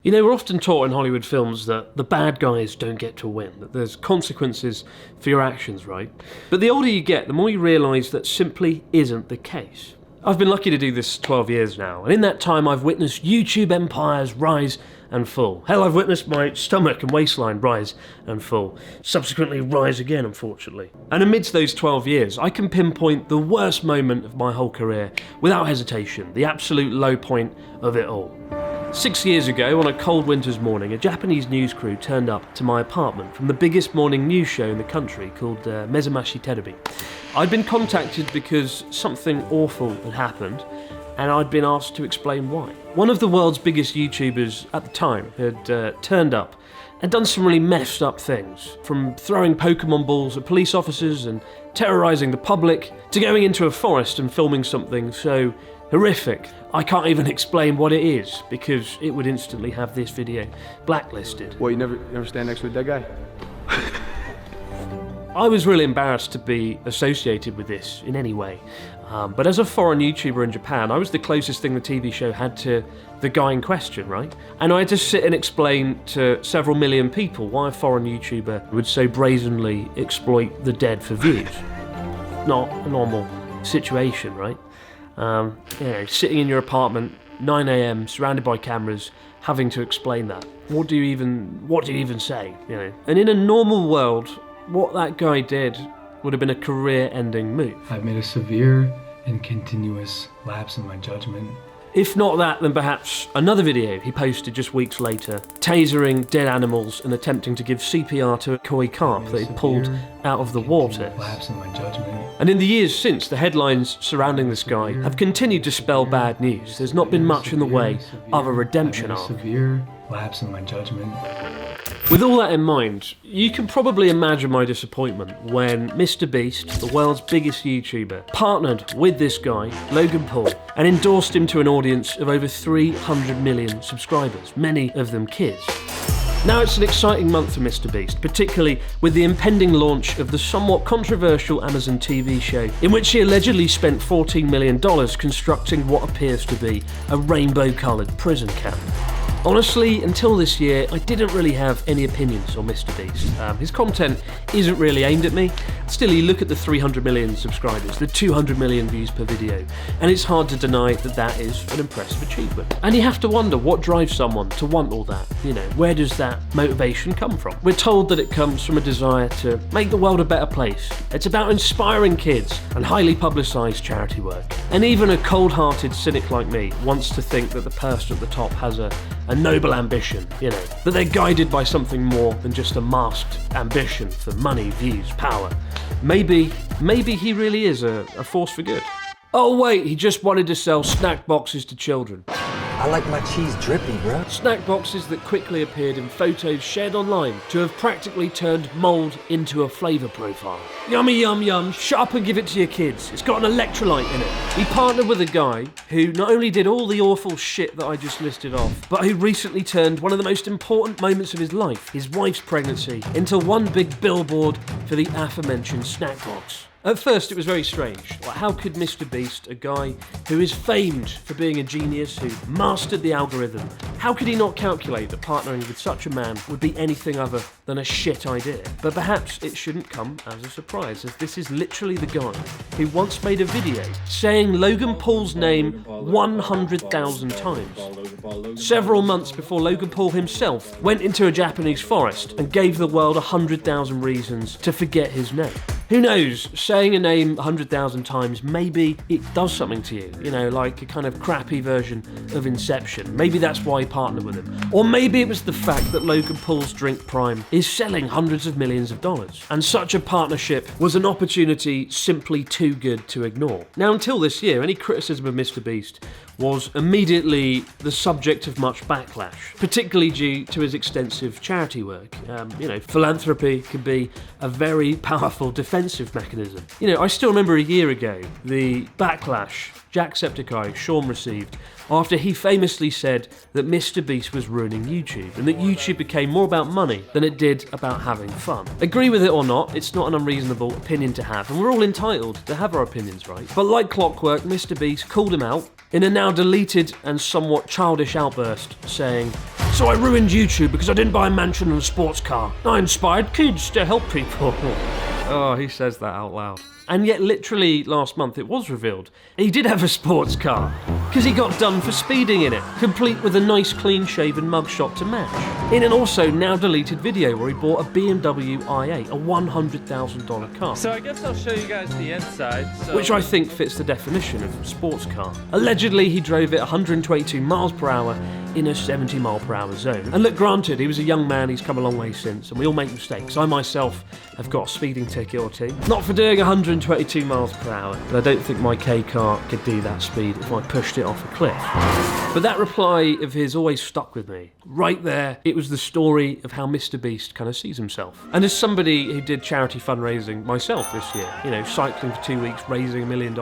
You know, we're often taught in Hollywood films that the bad guys don't get to win, that there's consequences for your actions, right? But the older you get, the more you realise that simply isn't the case. I've been lucky to do this 12 years now, and in that time I've witnessed YouTube empires rise and fall. Hell, I've witnessed my stomach and waistline rise and fall, subsequently rise again, unfortunately. And amidst those 12 years, I can pinpoint the worst moment of my whole career without hesitation, the absolute low point of it all. 6 years ago, on a cold winter's morning, a Japanese news crew turned up to my apartment from the biggest morning news show in the country called Mezamashi Terebi. I'd been contacted because something awful had happened, and I'd been asked to explain why. One of the world's biggest YouTubers at the time had turned up and done some really messed up things, from throwing Pokemon balls at police officers and terrorising the public, to going into a forest and filming something so horrific I can't even explain what it is, because it would instantly have this video blacklisted. Well, you never stand next to a dead guy? I was really embarrassed to be associated with this in any way. But as a foreign YouTuber in Japan, I was the closest thing the TV show had to the guy in question, right? And I had to sit and explain to several million people why a foreign YouTuber would so brazenly exploit the dead for views. Not a normal situation, right? Sitting in your apartment, 9 AM, surrounded by cameras, having to explain that. What do you even say, you know? And in a normal world, what that guy did would have been a career-ending move. I've made a severe and continuous lapse in my judgment. If not that, then perhaps another video he posted just weeks later, tasering dead animals and attempting to give CPR to a koi carp that he pulled out of the water. Lapse in my judgment. And in the years since, the headlines surrounding this guy have continued to spell bad news. There's not been much in the way of a redemption arc. Severe lapse in my judgment. With all that in mind, you can probably imagine my disappointment when Mr. Beast, the world's biggest YouTuber, partnered with this guy, Logan Paul, and endorsed him to an audience of over 300 million subscribers, many of them kids. Now it's an exciting month for Mr. Beast, particularly with the impending launch of the somewhat controversial Amazon TV show, in which he allegedly spent $14 million constructing what appears to be a rainbow-coloured prison camp. Honestly, until this year, I didn't really have any opinions on Mr. Beast. His content isn't really aimed at me. Still, you look at the 300 million subscribers, the 200 million views per video, and it's hard to deny that that is an impressive achievement. And you have to wonder what drives someone to want all that. You know, where does that motivation come from? We're told that it comes from a desire to make the world a better place. It's about inspiring kids and highly publicised charity work. And even a cold-hearted cynic like me wants to think that the person at the top has a noble ambition, you know, that they're guided by something more than just a masked ambition for money, views, power. Maybe he really is a force for good. Oh wait, he just wanted to sell snack boxes to children. I like my cheese drippy, bro. Snack boxes that quickly appeared in photos shared online to have practically turned mould into a flavour profile. Yummy yum yum, shut up and give it to your kids. It's got an electrolyte in it. He partnered with a guy who not only did all the awful shit that I just listed off, but who recently turned one of the most important moments of his life, his wife's pregnancy, into one big billboard for the aforementioned snack box. At first it was very strange. Like, how could Mr. Beast, a guy who is famed for being a genius, who mastered the algorithm, how could he not calculate that partnering with such a man would be anything other than a shit idea? But perhaps it shouldn't come as a surprise, as this is literally the guy who once made a video saying Logan Paul's name 100,000 times. Several months before Logan Paul himself went into a Japanese forest and gave the world 100,000 reasons to forget his name. Who knows, saying a name 100,000 times, maybe it does something to you, you know, like a kind of crappy version of Inception. Maybe that's why he partnered with him. Or maybe it was the fact that Logan Paul's drink Prime is selling hundreds of millions of dollars. And such a partnership was an opportunity simply too good to ignore. Now, until this year, any criticism of Mr. Beast was immediately the subject of much backlash, particularly due to his extensive charity work. Philanthropy can be a very powerful defensive mechanism. You know, I still remember a year ago, the backlash Jacksepticeye Sean received after he famously said that MrBeast was ruining YouTube and that YouTube became more about money than it did about having fun. Agree with it or not, it's not an unreasonable opinion to have, and we're all entitled to have our opinions, right? But like clockwork, MrBeast called him out in a now deleted and somewhat childish outburst, saying, "So I ruined YouTube because I didn't buy a mansion and a sports car. I inspired kids to help people." Oh, he says that out loud. And yet literally last month it was revealed he did have a sports car, because he got done for speeding in it, complete with a nice clean shaven mugshot to match, in an also now deleted video where he bought a BMW i8, a $100,000 car. So I guess I'll show you guys the inside. Which I think fits the definition of sports car. Allegedly he drove it 122 miles per hour in a 70 mile per hour zone. And look, granted, he was a young man, he's come a long way since, and we all make mistakes. I myself have got a speeding ticket or two. Not for doing 122 miles per hour, but I don't think my K car could do that speed if I pushed it off a cliff. But that reply of his always stuck with me. Right there, it was the story of how MrBeast kind of sees himself. And as somebody who did charity fundraising myself this year, you know, cycling for 2 weeks, raising $1 million,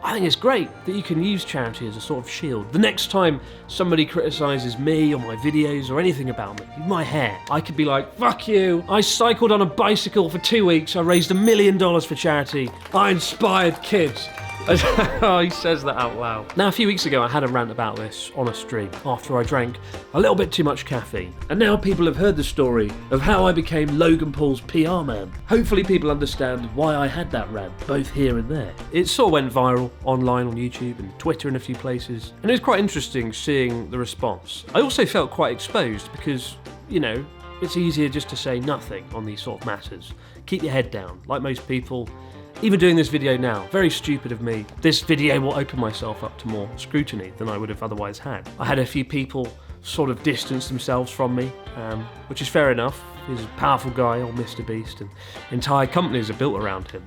I think it's great that you can use charity as a sort of shield. The next time somebody criticises me or my videos or anything about me, my hair, I could be like, fuck you, I cycled on a bicycle for 2 weeks, I raised $1 million for charity, I inspired kids. Oh, he says that out loud. Now, a few weeks ago, I had a rant about this on a stream after I drank a little bit too much caffeine. And now people have heard the story of how I became Logan Paul's PR man. Hopefully people understand why I had that rant, both here and there. It sort of went viral online on YouTube and Twitter and a few places. And it was quite interesting seeing the response. I also felt quite exposed because, you know, it's easier just to say nothing on these sort of matters. Keep your head down, like most people. Even doing this video now, very stupid of me, this video will open myself up to more scrutiny than I would have otherwise had. I had a few people sort of distance themselves from me, which is fair enough. He's a powerful guy, old MrBeast, and entire companies are built around him.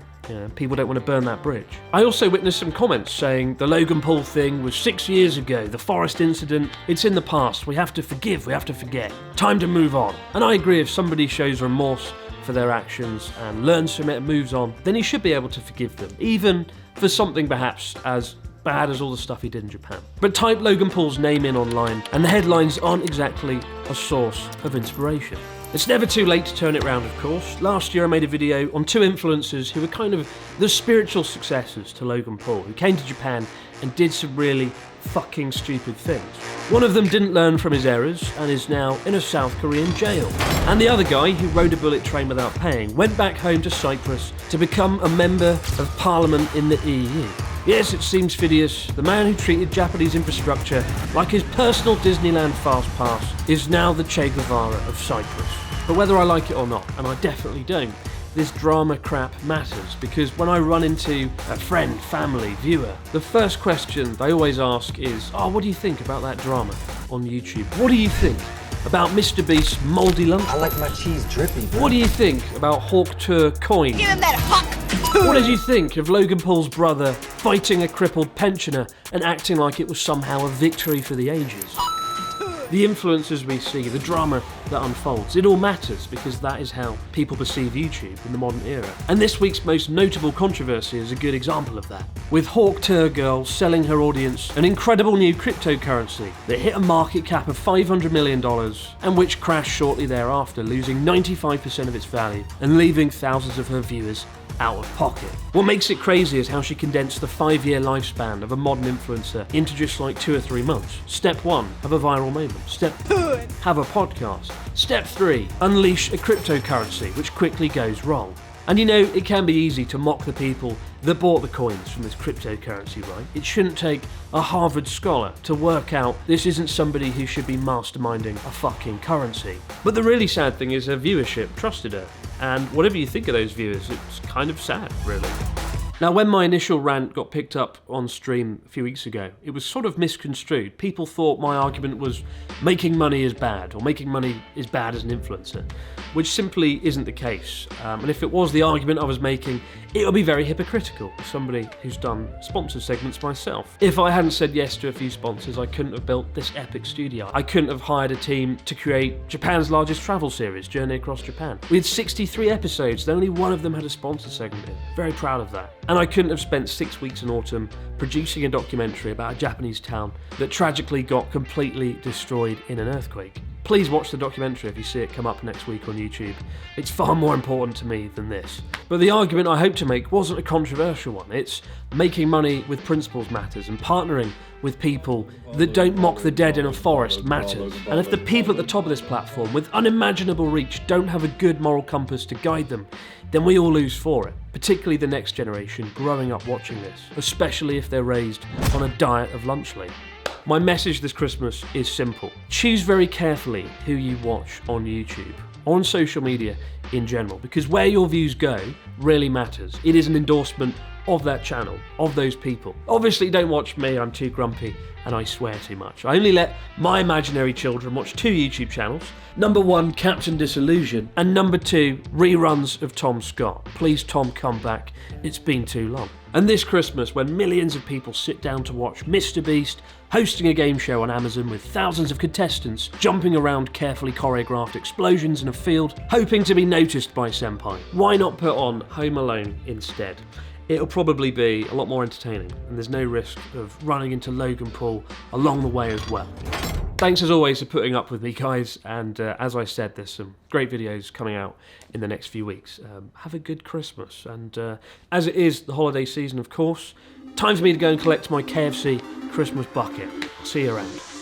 People don't want to burn that bridge. I also witnessed some comments saying the Logan Paul thing was 6 years ago, the Forest incident, it's in the past, we have to forgive, we have to forget. Time to move on. And I agree, if somebody shows remorse for their actions and learns from it and moves on, then he should be able to forgive them, even for something perhaps as bad as all the stuff he did in Japan. But type Logan Paul's name in online and the headlines aren't exactly a source of inspiration. It's never too late to turn it round, of course. Last year I made a video on two influencers who were kind of the spiritual successors to Logan Paul, who came to Japan and did some really fucking stupid things. One of them didn't learn from his errors and is now in a South Korean jail. And the other guy, who rode a bullet train without paying, went back home to Cyprus to become a member of parliament in the EU. Yes, it seems Phidias, the man who treated Japanese infrastructure like his personal Disneyland fast pass, is now the Che Guevara of Cyprus. But whether I like it or not, and I definitely don't, this drama crap matters, because when I run into a friend, family, viewer, the first question they always ask is, oh, what do you think about that drama on YouTube? What do you think about MrBeast's mouldy lunch? I like my cheese drippy, bro. What do you think about Hawk Tour coin? Give him that hawk! What did you think of Logan Paul's brother fighting a crippled pensioner and acting like it was somehow a victory for the ages? The influences we see, the drama that unfolds, it all matters because that is how people perceive YouTube in the modern era. And this week's most notable controversy is a good example of that, with Hawk Tour Girl selling her audience an incredible new cryptocurrency that hit a market cap of $500 million and which crashed shortly thereafter, losing 95% of its value and leaving thousands of her viewers out of pocket. What makes it crazy is how she condensed the 5-year lifespan of a modern influencer into just like 2 or 3 months. Step 1, have a viral moment. Step 2, have a podcast. Step 3, unleash a cryptocurrency, which quickly goes wrong. And you know, it can be easy to mock the people that bought the coins from this cryptocurrency, right? It shouldn't take a Harvard scholar to work out this isn't somebody who should be masterminding a fucking currency. But the really sad thing is her viewership trusted her. And whatever you think of those viewers, it's kind of sad, really. Now, when my initial rant got picked up on stream a few weeks ago, it was sort of misconstrued. People thought my argument was making money is bad, or making money is bad as an influencer. which simply isn't the case. And if it was the argument I was making, it would be very hypocritical as somebody who's done sponsored segments myself. If I hadn't said yes to a few sponsors, I couldn't have built this epic studio. I couldn't have hired a team to create Japan's largest travel series, Journey Across Japan. We had 63 episodes, and only one of them had a sponsor segment in. Very proud of that. And I couldn't have spent 6 weeks in autumn producing a documentary about a Japanese town that tragically got completely destroyed in an earthquake. Please watch the documentary if you see it come up next week on YouTube. It's far more important to me than this. But the argument I hope to make wasn't a controversial one. It's making money with principles matters, and partnering with people that don't mock the dead in a forest matters. And if the people at the top of this platform with unimaginable reach don't have a good moral compass to guide them, then we all lose for it, particularly the next generation growing up watching this, especially if they're raised on a diet of lunchly. My message this Christmas is simple. Choose very carefully who you watch on YouTube, or on social media in general, because where your views go really matters. It is an endorsement of that channel, of those people. Obviously don't watch me, I'm too grumpy and I swear too much. I only let my imaginary children watch 2 YouTube channels. Number 1, Captain Disillusion, and number 2, reruns of Tom Scott. Please Tom, come back, it's been too long. And this Christmas, when millions of people sit down to watch Mr. Beast hosting a game show on Amazon with thousands of contestants jumping around carefully choreographed explosions in a field, hoping to be noticed by Senpai, why not put on Home Alone instead? It'll probably be a lot more entertaining, and there's no risk of running into Logan Paul along the way as well. Thanks as always for putting up with me, guys, and as I said, there's some great videos coming out in the next few weeks. Have a good Christmas, and as it is the holiday season, of course, time for me to go and collect my KFC Christmas bucket. See you around.